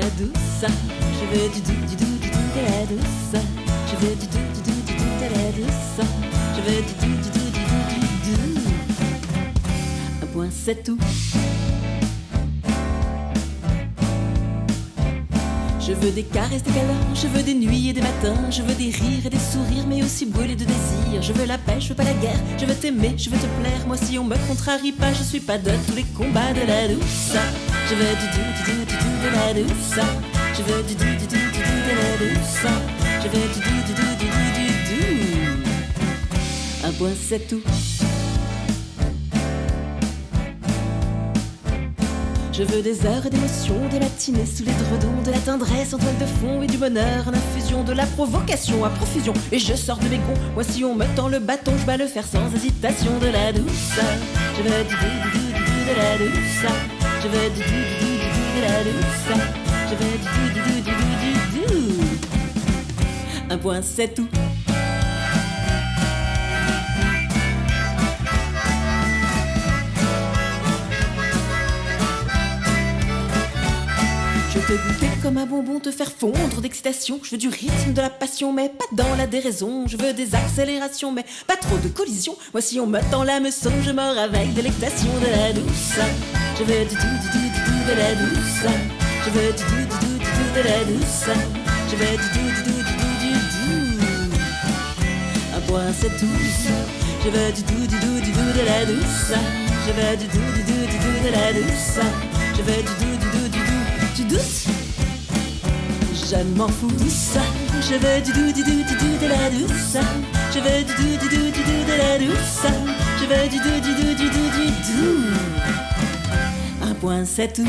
la douce. Je veux du doux, du doux, du doux de la douce. Je veux du doux, du doux, du doux de la douce. Je veux du doux, du doux, du doux, du doux. Un point c'est tout. Je veux des caresses, des câlins, je veux des nuits et des matins. Je veux des rires et des sourires, mais aussi brûler de désir. Je veux la paix, je veux pas la guerre. Je veux t'aimer, je veux te plaire. Moi si on me contrarie pas, je suis pas de tous les combats de la douce. Je veux du doux, du doux, du doux de la douce. Je veux du doux, du doux, du doux de la douce. Je veux du doux, du doux, du doux, du doux. Un point c'est tout. Je veux des heures d'émotion, des matinées sous les dredons, de la tendresse en toile de fond et du bonheur, en infusion, de la provocation à profusion. Et je sors de mes gonds, moi si on me tend le bâton, je bats le fer sans hésitation de la douce. Je veux du doux, du doux, du doux de la douce. Je veux du doux, du doux, du doux de la douce. Je veux du doux, du doux, du doux, du doux. Un point c'est tout. Je veux te goûter comme un bonbon, te faire fondre d'excitation. Je veux du rythme, de la passion, mais pas dans la déraison. Je veux des accélérations, mais pas trop de collisions. Moi si on me tend l'hameçon, je mords avec délectation de la douce. Je veux du doux, du doux, du doux de la douce. Je veux du doux, du doux, du doux de la douce. Je veux du doux, du doux, du doux, du doux. Un point c'est tout. Je veux du doux, du doux, du doux de la douce. Je veux du doux, du doux, du doux de la douce. Je veux du doux, du doux, du doux. Tu doutes? Je m'en fous douce. Je veux du doux, du doux, du doux de la douce. Je veux du doux, du doux, du doux de la douce. Je veux du doux, du doux, du doux, du doux. Un point c'est tout.